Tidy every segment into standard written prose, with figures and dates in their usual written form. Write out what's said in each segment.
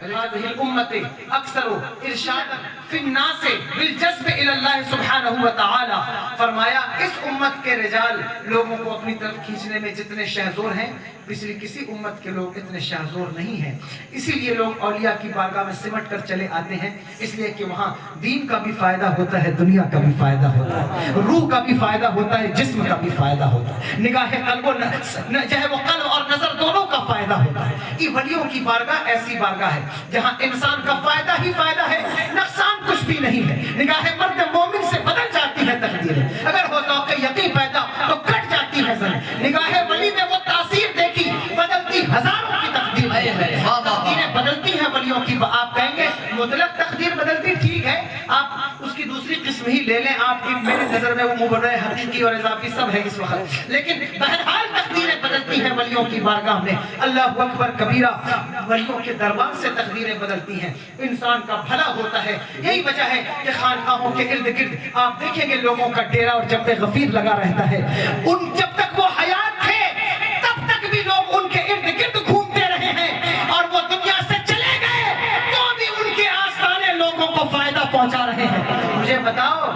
هذه الأمة أكثر إرشادا في الناس بالجذب إلى الله سبحانه وتعالى. فرمایا اس امت کے رجال لوگوں کو اپنی طرف کھینچنے میں جتنے شہزور ہیں پچھلی کسی امت کے لوگ اتنے شہزور نہیں ہیں. اسی لیے لوگ اولیاء کی بارگاہ میں سمٹ کر چلے آتے ہیں، اس لیے کہ وہاں دین کا بھی فائدہ ہوتا ہے، دنیا کا بھی فائدہ ہوتا ہے، روح کا بھی فائدہ ہوتا ہے، جسم کا بھی فائدہ ہوتا ہے، نگاہ قلب و جو ہے وہ قلب اور نظر دونوں کا فائدہ ہوتا ہے. یہ ولیوں کی بارگاہ ایسی بارگاہ ہے جہاں انسان کا فائدہ ہی فائدہ ہے، نقصان کچھ بھی نہیں ہے. نگاہ مرد مومن سے بدل جاتی ہے تقدیریں، اگر ہو ذوق یقین پیدا تو کٹ جاتی ہے زمین. نگاہ ولی میں وہ تاثیر دیکھی، بدلتی ہزاروں کی تقدیریں بدلتی ہیں ولیوں کی. آپ کہیں گے مطلق تقدیر بدلتی، ٹھیک ہے، آپ اس کی دوسری قسم ہی لے لیں، آپ کی میری نظر میں وہ مبرر حقیقی اور اضافی سب ہے اس وقت، لیکن بہرحال تقدیریں بدلتی ہیں ولیوں کی بارگاہ میں. اللہ اکبر کبیرہ، ولیوں کے دربار سے تقدیریں بدلتی ہیں، انسان کا بھلا ہوتا ہے. یہی وجہ ہے کہ خانقاہوں کے ارد گرد آپ دیکھیں گے لوگوں کا ڈیرا اور جب غفیر لگا رہتا ہے. جب تک وہ حیات تھے تب تک بھی لوگ ان کے ارد گرد گھومتے رہے ہیں، اور وہ دنیا سے چلے گئے تو بھی ان کے آستانے لوگوں کو فائدہ پہنچا رہے ہیں. مجھے بتاؤ،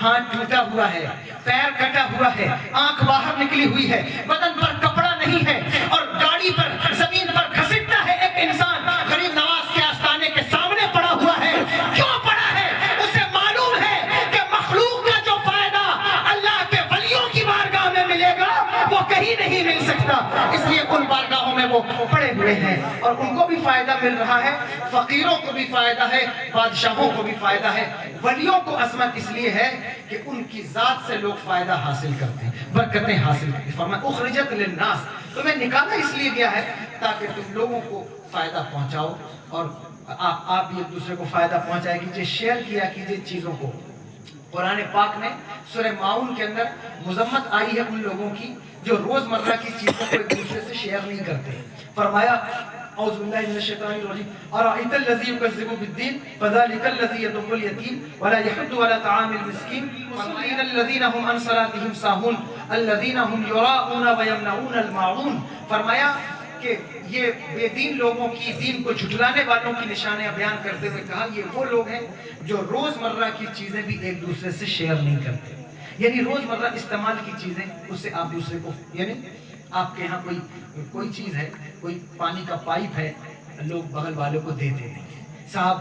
ہاتھ ٹوٹا ہوا ہے، پیر کٹا ہوا ہے، آنکھ باہر نکلی ہوئی ہے، بدن پر کپڑا نہیں ہے، اور گاڑی پر زمین پر گھسٹتا ہے ایک انسان، غریب نواز کے آستانے کے سامنے پڑا ہوا ہے. کیوں پڑا ہے؟ اسے معلوم ہے کہ مخلوق کا جو فائدہ اللہ کے ولیوں کی بارگاہ میں ملے گا وہ کہیں نہیں مل سکتا. اس لیے ان بارگاہوں میں وہ پڑے ہوئے ہیں اور ان کو بھی فائدہ مل رہا ہے، فقیروں کو بھی فائدہ ہے، بادشاہوں کو بھی فائدہ ہے. ولیوں کو عظمت اس لیے ہے کہ ان کی ذات سے لوگ فائدہ حاصل کرتے ہیں، برکتیں حاصل کرتے ہیں. فرمایا اخرجت للناس، تمہیں نکالا اس لیے گیا ہے تاکہ تم لوگوں کو فائدہ پہنچاؤ، اور آپ بھی ایک دوسرے کو فائدہ پہنچائے کیجئے، شیئر کیا کیجئے چیزوں کو. قرآن پاک میں سورہ معاون کے اندر مذمت آئی ہے ان لوگوں کی جو روزمرہ کی چیزوں کو ایک دوسرے سے شیئر نہیں کرتے. فرمایا اعوذ باللہ من الشیطان الرجیم ارأیت الذی یکذب بالدین فذلک الذی یدع الیتیم ولا یحض علی طعام المسکین والذین الذین هم عن صلاتهم ساہون الذین هم یراؤون ویمنعون الماعون. فرمایا کہ یہ بے دین لوگوں کی، دین کو جھٹلانے والوں کی نشانیاں بیان کرتے ہوئے کہا یہ وہ لوگ ہیں جو روزمرہ کی چیزیں بھی ایک دوسرے سے شیئر نہیں کرتے. یعنی روزمرہ استعمال کی چیزیں اس سے آپ دوسرے کو، یعنی آپ کے ہاں کوئی چیز ہے، کوئی پانی کا پائپ ہے، لوگ بغل والوں کو دیتے ہیں. صاحب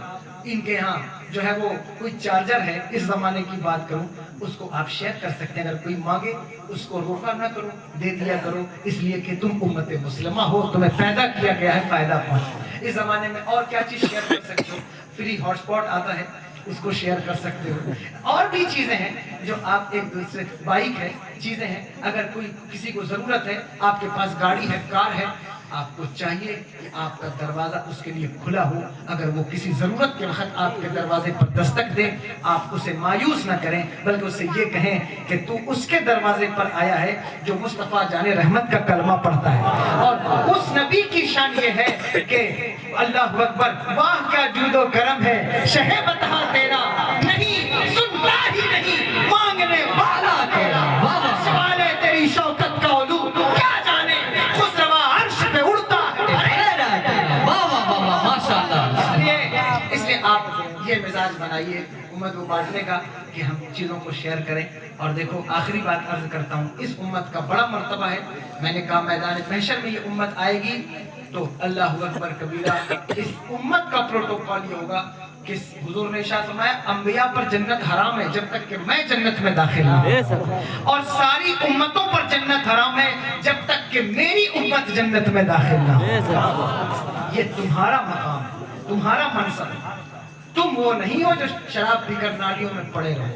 ان کے ہاں جو ہے وہ کوئی چارجر ہے، اس زمانے کی بات کروں، اس کو آپ شیئر کر سکتے ہیں. اگر کوئی مانگے اس کو روکا نہ کرو، دے دیا کرو، اس لیے کہ تم امت مسلمہ ہو، تمہیں پیدا کیا گیا ہے فائدہ پہنچا. اس زمانے میں اور کیا چیز شیئر کر سکتے ہو؟ فری ہاٹ اسپاٹ آتا ہے، اس کو شیئر کر سکتے ہو. اور بھی چیزیں ہیں جو آپ ایک دوسرے، بائک ہے، چیزیں ہیں، اگر کوئی کسی کو ضرورت ہے، آپ کے پاس گاڑی ہے، کار ہے، آپ کو چاہیے کہ آپ کا دروازہ اس کے لیے کھلا ہو. اگر وہ کسی ضرورت کے وقت آپ کے دروازے پر دستک دے، آپ اسے مایوس نہ کریں، بلکہ اسے یہ کہیں کہ تو اس کے دروازے پر آیا ہے جو مصطفیٰ جان رحمت کا کلمہ پڑھتا ہے. اور اس نبی کی شان یہ ہے کہ اللہ اکبر، واہ کیا جود و کرم ہے، شہ بتا تیرا نہیں سنتا ہی نہیں مانگنے والا تیرا. سوال ہے تیری شوکت کا علو کیا جانے، خسروا عرش پہ اڑتا ہے. اس لیے آپ یہ مزاج بنائیے امت کو بانٹنے کا کہ ہم چیزوں کو شیئر کریں. اور دیکھو آخری بات عرض کرتا ہوں، اس امت کا بڑا مرتبہ ہے. میں نے کہا میدان محشر میں یہ امت آئے گی تو اللہ اکبر کبیرہ، اس امت کا پروٹوکول یہ ہوگا کہ حضور نے ارشاد فرمایا انبیاء پر جنت حرام ہے جب تک کہ میں جنت میں داخل نہ ہوں، اور ساری امتوں پر جنت حرام ہے جب تک کہ میری امت جنت میں داخل نہ ہو. یہ تمہارا مقام، تمہارا منصب. تم وہ نہیں ہو جو شراب پی کر نالیوں میں پڑے رہو،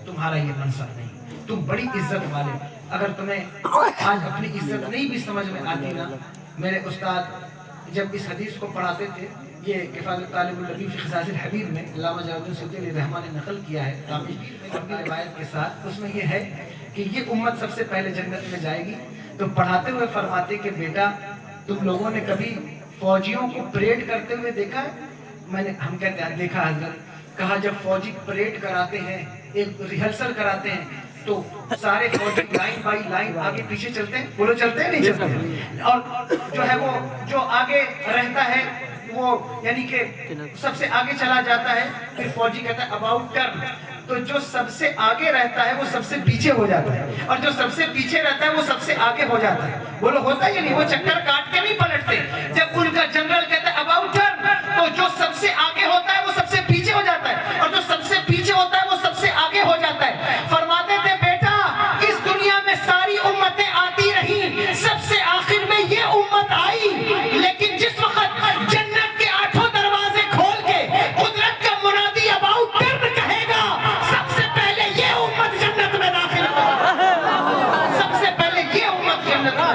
تمہارا یہ منصب نہیں. تم بڑی عزت والے. اگر تمہیں آج اپنی عزت نہیں بھی سمجھ میں آتی نا، میرے استاد جب اس حدیث کو پڑھاتے تھے، یہ کفایت طالب النبی فی خصائص الحبیب میں علامہ جلال الدین سیوطی علیہ الرحمہ نے نقل کیا ہے اپنی روایت کے ساتھ. اس میں یہ ہے کہ یہ امت سب سے پہلے جنت میں جائے گی. تو پڑھاتے ہوئے فرماتے کہ بیٹا تم لوگوں نے کبھی فوجیوں کو پریڈ کرتے ہوئے دیکھا ہے؟ ہم کہتے ہیں دیکھا حضرت. کہا جب فوجی پریڈ کراتے ہیں، ایک ریہرسل کراتے ہیں، تو سارے فوجی لائن بائی لائن آگے پیچھے چلتے ہیں. بولو چلتے ہیں نہیں چلتے ہیں؟ اور جو ہے وہ جو آگے رہتا ہے وہ یعنی کہ سب سے آگے چلا جاتا ہے، پھر فوجی کہتا ہے اباؤٹ ٹرن، تو جو سب سے آگے رہتا ہے وہ سب سے پیچھے ہو جاتا ہے، اور جو سب سے پیچھے رہتا ہے وہ سب سے آگے ہو جاتا ہے۔ بولو ہوتا ہے یا نہیں؟ وہ چکر کاٹ کے نہیں پلٹتے۔ جب ان کا جنرل کہتا ہے اباؤٹ ٹرن، تو جو سب سے آگے ہوتا ہے وہ سب سے پیچھے ہو جاتا ہے، اور جو سب سے پیچھے ہوتا ہے وہ سب سے آگے ہو جاتا ہے۔ فرماتے تھے بیٹا اس دنیا میں ساری امتیں آتی رہیں، سب سے آخر میں یہ امت آئی، لیکن جس وقت جنت کے 8 دروازے کھول کے قدرت کا منادی اباؤٹ ٹرن کہے گا، سب سے پہلے یہ امت جنت میں داخل ہوگی، سب سے پہلے یہ امت جنت میں۔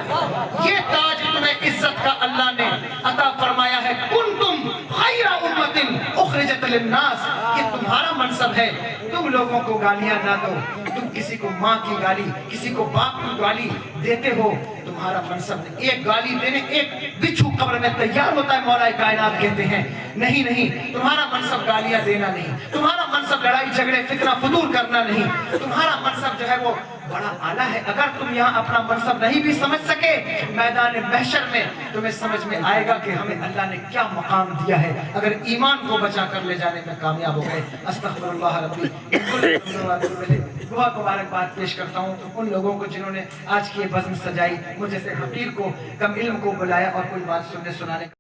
یہ تاج تمہیں عزت کا اللہ نے عطا فرمایا ہے، کنتم خیر امت اخرجت للناس، یہ تمہارا منصب ہے۔ تم لوگوں کو گالیاں نہ دو، تم کسی کو ماں کی گالی، کسی کو باپ کی گالی دیتے ہو، تمہارا منصب نہیں۔ ایک گالی دینے ایک بچھو قبر میں تیار ہوتا ہے، مولا کائنات کہتے ہیں نہیں نہیں، تمہارا منصب گالیاں دینا نہیں، تمہارا منصب لڑائی جھگڑے فتنہ فضول کرنا نہیں، تمہارا منصب جو ہے وہ بڑا اعلیٰ ہے۔ اگر تم یہاں اپنا منصب نہیں بھی سمجھ سکے، میدان محشر میں تمہیں سمجھ میں آئے گا کہ ہمیں اللہ نے کیا مقام دیا ہے، اگر ایمان کو بچا کر لے جانے میں کامیاب ہو گئے۔ استغفر اللہ ربی۔ بہت مبارکباد پیش کرتا ہوں ان لوگوں کو جنہوں نے آج کی یہ بزم سجائی، مجھے سے حقیر کو، کم علم کو بلایا اور کوئی بات سننے سنانے